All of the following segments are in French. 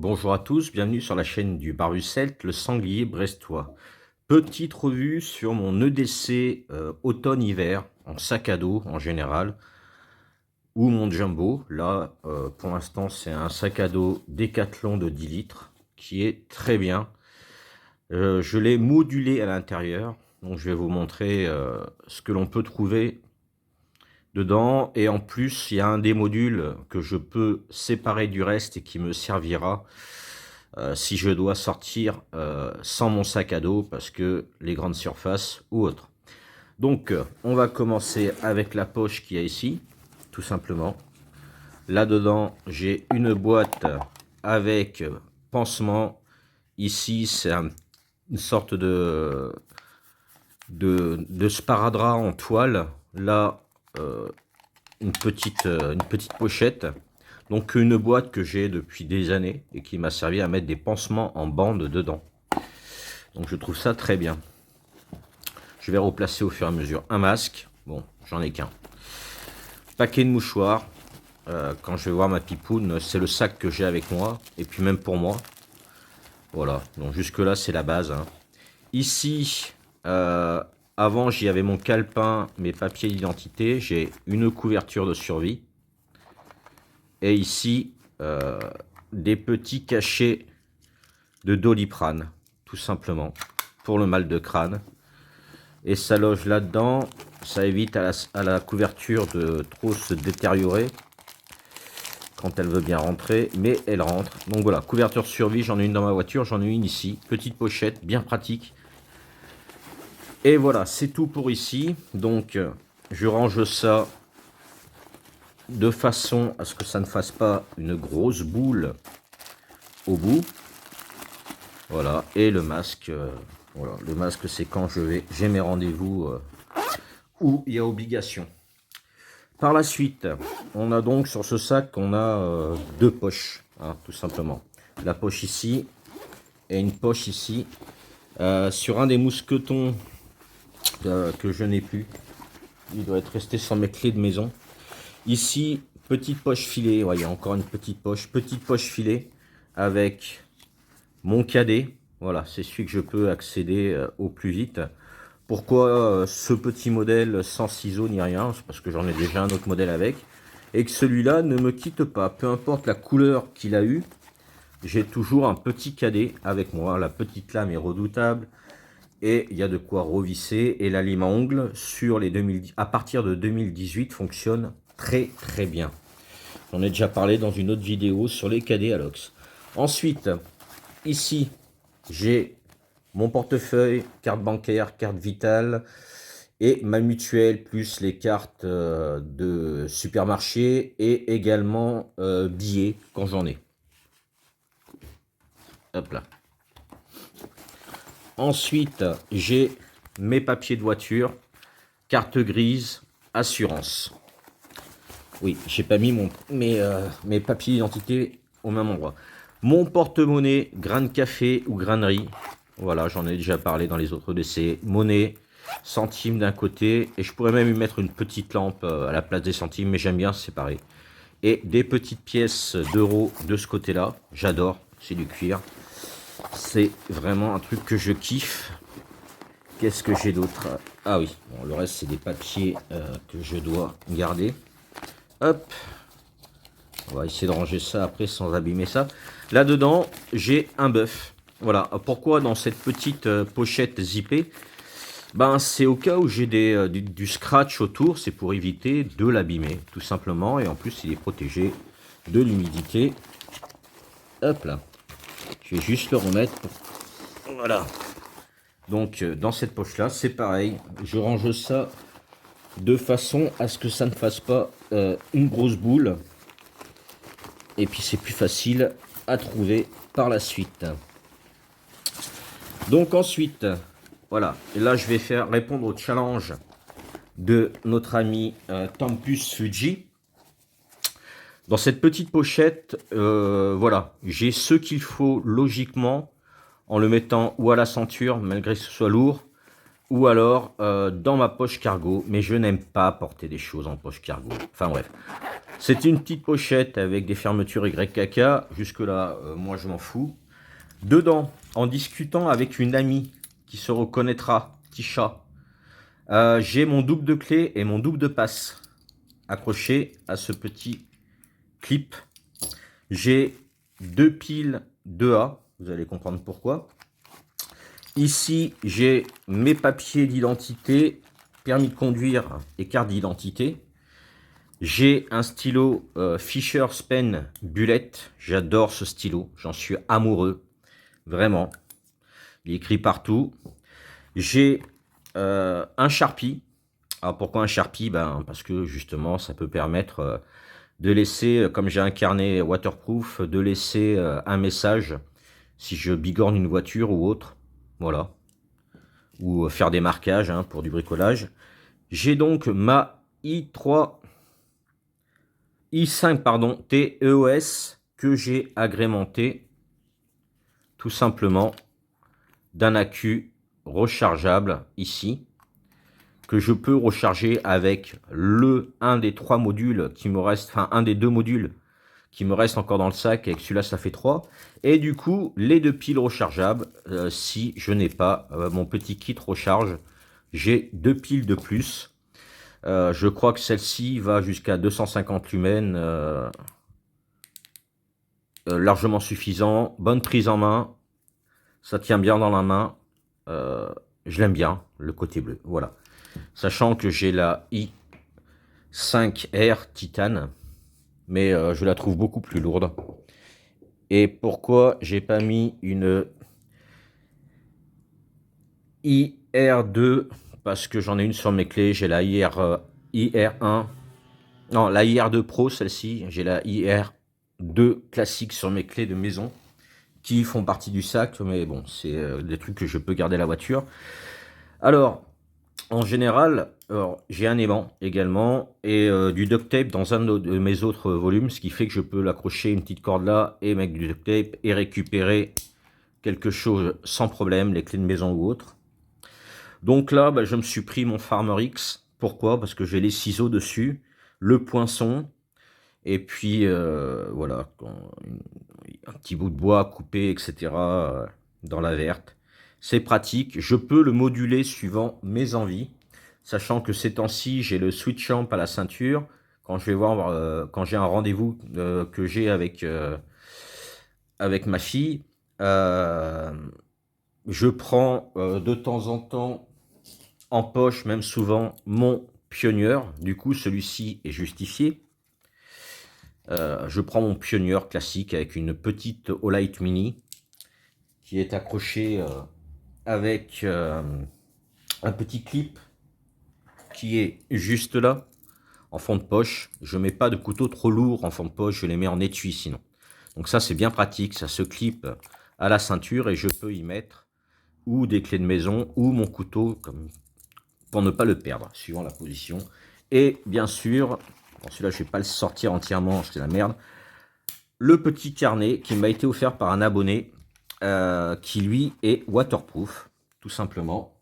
Bonjour à tous, bienvenue sur la chaîne du Barbu Celte, le sanglier brestois. Petite revue sur mon EDC automne-hiver, en sac à dos en général, ou mon jumbo. Là, pour l'instant, c'est un sac à dos Decathlon de 10 litres, qui est très bien. Je l'ai modulé à l'intérieur, donc je vais vous montrer ce que l'on peut trouver dedans. Et en plus, il y a un des modules que je peux séparer du reste et qui me servira si je dois sortir sans mon sac à dos parce que les grandes surfaces ou autres. Donc on va commencer avec la poche qu'il y a ici, tout simplement. Là dedans j'ai une boîte avec pansement. Ici c'est une sorte de sparadrap en toile. Là une petite pochette. Donc une boîte que j'ai depuis des années et qui m'a servi à mettre des pansements en bande dedans. Donc je trouve ça très bien. Je vais replacer au fur et à mesure un masque. Bon, j'en ai qu'un. Paquet de mouchoirs. Quand je vais voir ma pipoune, c'est le sac que j'ai avec moi. Et puis même pour moi. Voilà, donc jusque là c'est la base. Hein. Ici, avant j'y avais mon calepin, mes papiers d'identité. J'ai une couverture de survie. Et ici, des petits cachets de Doliprane, tout simplement, pour le mal de crâne. Et ça loge là-dedans, ça évite à la couverture de trop se détériorer quand elle veut bien rentrer, mais elle rentre. Donc voilà, couverture survie, j'en ai une dans ma voiture, j'en ai une ici, petite pochette, bien pratique. Et voilà, c'est tout pour ici. Donc je range ça de façon à ce que ça ne fasse pas une grosse boule au bout. Voilà, et le masque, voilà, le masque c'est quand j'ai mes rendez-vous où il y a obligation. Par la suite, on a donc sur ce sac, on a deux poches, hein, tout simplement. La poche ici et une poche ici. Sur un des mousquetons que je n'ai plus, il doit être resté sans mes clés de maison. Ici, petite poche filet, ouais, il y a encore une petite poche filet avec mon cadet. Voilà, c'est celui que je peux accéder au plus vite. Pourquoi ce petit modèle sans ciseaux ni rien? C'est parce que j'en ai déjà un autre modèle avec. Et que celui-là ne me quitte pas. Peu importe la couleur qu'il a eu, j'ai toujours un petit cadet avec moi. La petite lame est redoutable. Et il y a de quoi revisser. Et la lime à ongles sur les à partir de 2018 fonctionne très très bien. J'en ai déjà parlé dans une autre vidéo sur les cadets Alox. Ensuite, ici, j'ai mon portefeuille, carte bancaire, carte vitale et ma mutuelle, plus les cartes de supermarché et également billets quand j'en ai. Hop là. Ensuite, j'ai mes papiers de voiture, carte grise, assurance. Oui, j'ai pas mis mes papiers d'identité au même endroit. Mon porte-monnaie, grain de café ou grainerie. Voilà, j'en ai déjà parlé dans les autres décès. Monnaie, centimes d'un côté. Et je pourrais même y mettre une petite lampe à la place des centimes, mais j'aime bien séparer. Et des petites pièces d'euros de ce côté-là. J'adore, c'est du cuir. C'est vraiment un truc que je kiffe. Qu'est-ce que j'ai d'autre? Ah oui, bon, le reste c'est des papiers que je dois garder. Hop, on va essayer de ranger ça après sans abîmer ça. Là-dedans, j'ai un bœuf. Voilà, pourquoi dans cette petite pochette zippée? Ben, c'est au cas où j'ai du scratch autour, c'est pour éviter de l'abîmer, tout simplement. Et en plus, il est protégé de l'humidité. Hop là, je vais juste le remettre. Voilà. Donc, dans cette poche-là, c'est pareil. Je range ça de façon à ce que ça ne fasse pas une grosse boule. Et puis c'est plus facile à trouver par la suite. Donc ensuite, voilà. Et là je vais faire répondre au challenge de notre ami Tempus Fuji. Dans cette petite pochette, voilà, j'ai ce qu'il faut logiquement en le mettant ou à la ceinture, malgré que ce soit lourd, ou alors dans ma poche cargo, mais je n'aime pas porter des choses en poche cargo. Enfin bref. C'est une petite pochette avec des fermetures YKK. Jusque-là, moi je m'en fous. Dedans, en discutant avec une amie qui se reconnaîtra, petit chat, j'ai mon double de clé et mon double de passe accroché à ce petit clip. J'ai deux piles 2A, vous allez comprendre pourquoi. Ici, j'ai mes papiers d'identité, permis de conduire et carte d'identité. J'ai un stylo Fisher's Pen Bullet. J'adore ce stylo, j'en suis amoureux, vraiment. Il est écrit partout. J'ai un Sharpie. Alors pourquoi un Sharpie? Parce que justement, ça peut permettre de laisser, comme j'ai un carnet waterproof, de laisser un message si je bigorne une voiture ou autre. Voilà. Ou faire des marquages pour du bricolage. J'ai donc ma i5 pardon, TEOS que j'ai agrémenté tout simplement d'un accu rechargeable ici, que je peux recharger avec un des trois modules qui me reste, enfin un des deux modules qui me reste encore dans le sac, avec celui-là ça fait 3, et du coup les deux piles rechargeables, si je n'ai pas mon petit kit recharge, j'ai deux piles de plus. Je crois que celle-ci va jusqu'à 250 lumens, largement suffisant, bonne prise en main, ça tient bien dans la main, je l'aime bien, le côté bleu, voilà. Sachant que j'ai la i5R Titane, mais je la trouve beaucoup plus lourde. Et pourquoi j'ai pas mis une IR2? Parce que j'en ai une sur mes clés, j'ai la IR1, non la IR2 Pro, celle-ci, j'ai la IR2 classique sur mes clés de maison, qui font partie du sac, mais bon, c'est des trucs que je peux garder à la voiture. Alors, en général, j'ai un aimant également et du duct tape dans un de mes autres volumes, ce qui fait que je peux l'accrocher une petite corde là et mettre du duct tape et récupérer quelque chose sans problème, les clés de maison ou autre. Donc là, je me suis pris mon Farmer X. Pourquoi? Parce que j'ai les ciseaux dessus, le poinçon, et puis voilà, un petit bout de bois coupé, etc. Dans la verte. C'est pratique, je peux le moduler suivant mes envies, sachant que ces temps-ci, j'ai le switch amp à la ceinture. Quand je vais voir, quand j'ai un rendez-vous que j'ai avec ma fille, euh, je prends de temps en temps en poche, même souvent, mon Pioneer. Du coup, celui-ci est justifié. Je prends mon Pioneer classique avec une petite Olight Mini qui est accrochée avec un petit clip qui est juste là, en fond de poche. Je mets pas de couteau trop lourd en fond de poche, je les mets en étui sinon. Donc ça c'est bien pratique, ça se clip à la ceinture et je peux y mettre ou des clés de maison ou mon couteau comme, pour ne pas le perdre, suivant la position. Et bien sûr, bon, celui-là je vais pas le sortir entièrement, c'est la merde, le petit carnet qui m'a été offert par un abonné qui lui est waterproof, tout simplement.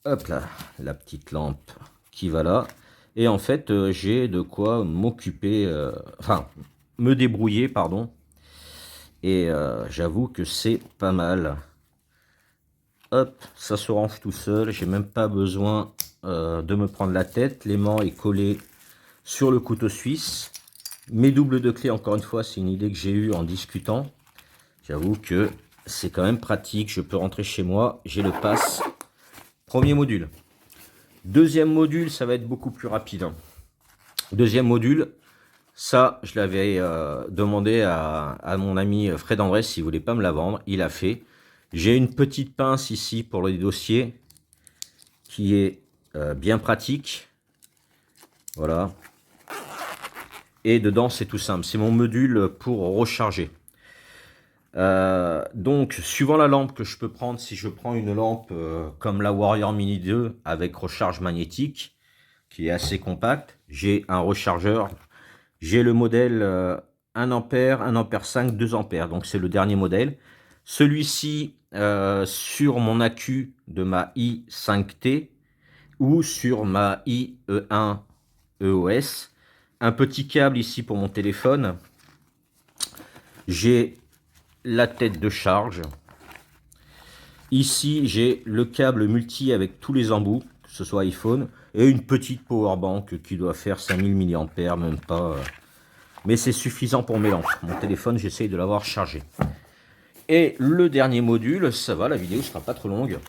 Hop là, la petite lampe qui va là. Et en fait, j'ai de quoi m'occuper, enfin, me débrouiller, pardon. Et j'avoue que c'est pas mal. Hop, ça se range tout seul. J'ai même pas besoin de me prendre la tête. L'aimant est collé sur le couteau suisse. Mes doubles de clés, encore une fois, c'est une idée que j'ai eue en discutant. J'avoue que c'est quand même pratique. Je peux rentrer chez moi. J'ai le pass. Premier module. Deuxième module, ça va être beaucoup plus rapide. Deuxième module, ça, je l'avais demandé à mon ami Fred Andrés s'il voulait pas me la vendre. Il a fait. J'ai une petite pince ici pour les dossiers qui est bien pratique. Voilà. Et dedans, c'est tout simple. C'est mon module pour recharger. Donc, suivant la lampe que je peux prendre, si je prends une lampe comme la Warrior Mini 2 avec recharge magnétique, qui est assez compacte, j'ai un rechargeur. J'ai le modèle 1 ampère, 1 ampère 5, 2 ampères. Donc, c'est le dernier modèle. Celui-ci, sur mon accu de ma i5T ou sur ma IE1 EOS. Un petit câble ici pour mon téléphone. J'ai la tête de charge. Ici, j'ai le câble multi avec tous les embouts, que ce soit iPhone, et une petite powerbank qui doit faire 5000 mAh, même pas. Mais c'est suffisant pour mes lampes. Mon téléphone, j'essaye de l'avoir chargé. Et le dernier module, ça va, la vidéo sera pas trop longue.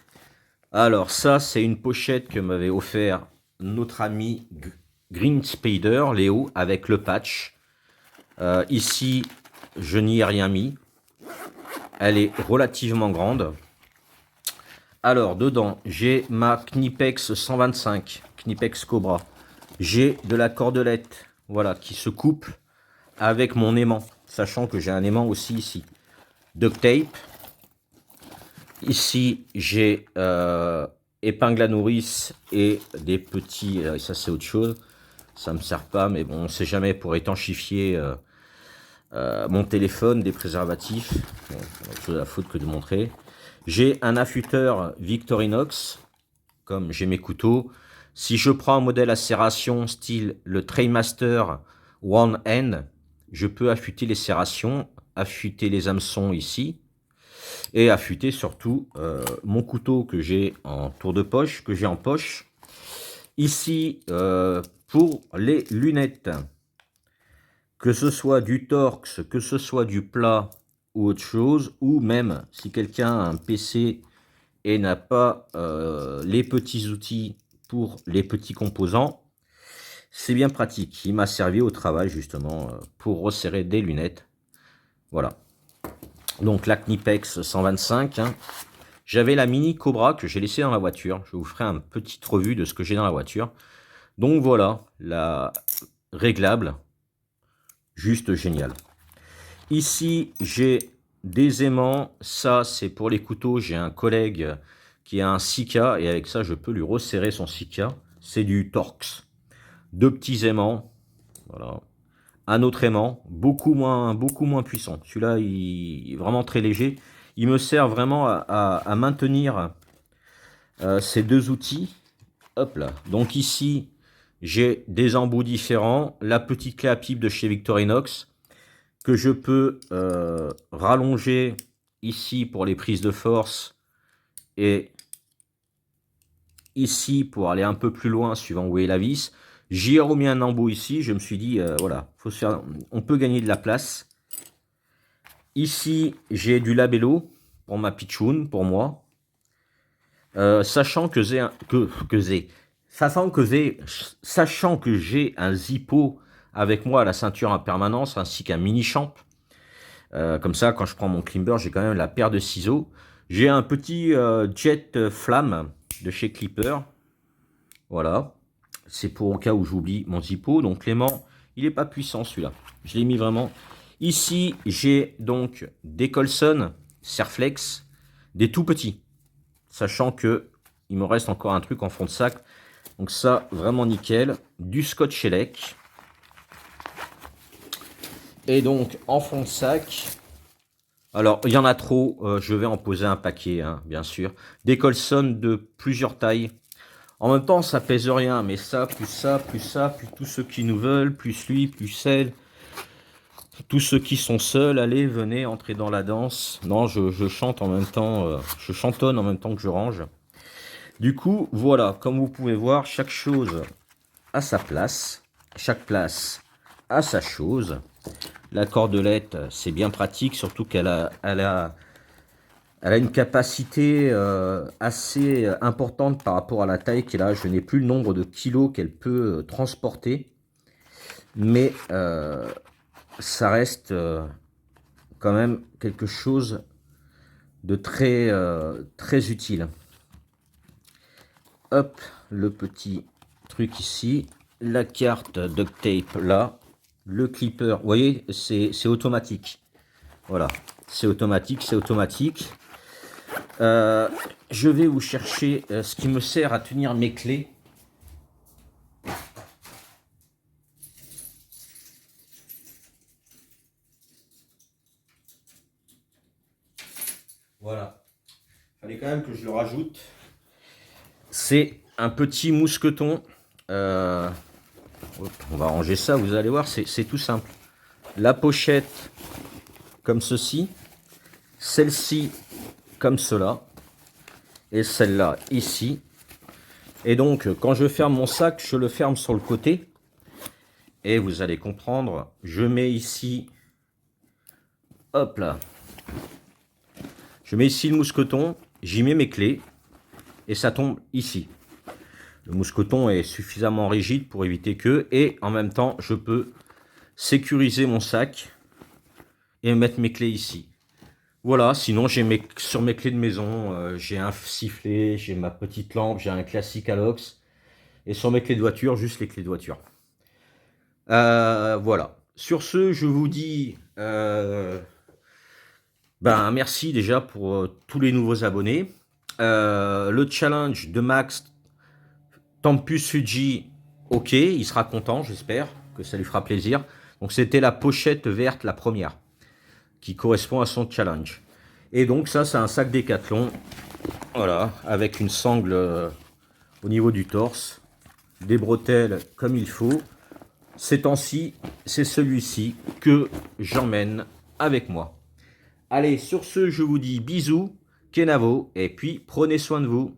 Alors ça, c'est une pochette que m'avait offert notre ami Green Spider, Léo, avec le patch. Ici, je n'y ai rien mis. Elle est relativement grande. Alors, dedans, j'ai ma Knipex 125, Knipex Cobra. J'ai de la cordelette, voilà, qui se couple avec mon aimant, sachant que j'ai un aimant aussi ici. Duct tape. Ici, j'ai épingle à nourrice et des petits... ça, c'est autre chose. Ça me sert pas, mais bon, on sait jamais pour étanchifier mon téléphone, des préservatifs. Bon, autre chose à foutre que de montrer. J'ai un affûteur Victorinox, comme j'ai mes couteaux. Si je prends un modèle à serration style le Trailmaster One End, je peux affûter les serrations, affûter les hameçons ici, et affûter surtout mon couteau que j'ai en tour de poche, que j'ai en poche. Ici, pour les lunettes, que ce soit du Torx, que ce soit du plat ou autre chose, ou même si quelqu'un a un PC et n'a pas les petits outils pour les petits composants, c'est bien pratique. Il m'a servi au travail justement pour resserrer des lunettes. Voilà. Donc la Knipex 125. Hein. J'avais la Mini Cobra que j'ai laissée dans la voiture. Je vous ferai une petite revue de ce que j'ai dans la voiture. Donc voilà, la réglable. Juste génial. Ici, j'ai des aimants. Ça, c'est pour les couteaux. J'ai un collègue qui a un Sika et avec ça, je peux lui resserrer son Sika. C'est du Torx. Deux petits aimants. Voilà. Un autre aimant, beaucoup moins puissant. Celui-là, il est vraiment très léger. Il me sert vraiment à maintenir ces deux outils. Hop là. Donc ici, j'ai des embouts différents. La petite clé à pipe de chez Victorinox que je peux rallonger ici pour les prises de force et ici pour aller un peu plus loin suivant où est la vis. J'y ai remis un embout ici, je me suis dit voilà, faut se faire, on peut gagner de la place. Ici j'ai du labello pour ma pitchoun, pour moi. Sachant que j'ai un Zippo avec moi à la ceinture en permanence, ainsi qu'un mini champ. Comme ça, quand je prends mon Climber, j'ai quand même la paire de ciseaux. J'ai un petit jet flamme de chez Clipper. Voilà. C'est pour au cas où j'oublie mon Zippo. Donc l'aimant, il n'est pas puissant celui-là. Je l'ai mis vraiment. Ici, j'ai donc des Colson Serflex, des tout petits. Sachant que il me reste encore un truc en fond de sac. Donc ça, vraiment nickel. Du Scotch Elec. Et donc, en fond de sac, alors, il y en a trop, je vais en poser un paquet, hein, bien sûr. Des Colson de plusieurs tailles. En même temps, ça pèse rien, mais ça, plus ça, plus ça, plus tous ceux qui nous veulent, plus lui, plus celle. Tous ceux qui sont seuls, allez, venez, entrez dans la danse. Non, je chante en même temps, je chantonne en même temps que je range. Du coup, voilà, comme vous pouvez voir, chaque chose a sa place. Chaque place a sa chose. La cordelette, c'est bien pratique, surtout qu'elle a une capacité assez importante par rapport à la taille qu'elle a. Je n'ai plus le nombre de kilos qu'elle peut transporter, mais ça reste quand même quelque chose de très utile. Hop, le petit truc ici, la carte duct tape là, le clipper, vous voyez, c'est automatique. Voilà, c'est automatique, c'est automatique. Je vais vous chercher ce qui me sert à tenir mes clés. Voilà. Il fallait quand même que je le rajoute. C'est un petit mousqueton. Hop, on va ranger ça, vous allez voir, c'est tout simple. La pochette comme ceci, celle-ci comme cela, et celle-là ici. Et donc, quand je ferme mon sac, je le ferme sur le côté. Et vous allez comprendre, je mets ici, hop là, je mets ici le mousqueton, j'y mets mes clés, et ça tombe ici. Le mousqueton est suffisamment rigide pour éviter que, et en même temps, je peux sécuriser mon sac et mettre mes clés ici. Voilà, sinon j'ai sur mes clés de maison, j'ai un sifflet, j'ai ma petite lampe, j'ai un classique Alox. Et sur mes clés de voiture, juste les clés de voiture. Voilà. Sur ce, je vous dis merci déjà pour tous les nouveaux abonnés. Le challenge de Max Tempus Fuji, ok, il sera content, j'espère que ça lui fera plaisir. Donc c'était la pochette verte, la première, qui correspond à son challenge. Et donc ça, c'est un sac Décathlon, voilà, avec une sangle au niveau du torse, des bretelles comme il faut. Ces temps-ci, c'est celui-ci que j'emmène avec moi. Allez, sur ce, je vous dis bisous, Kenavo, et puis prenez soin de vous.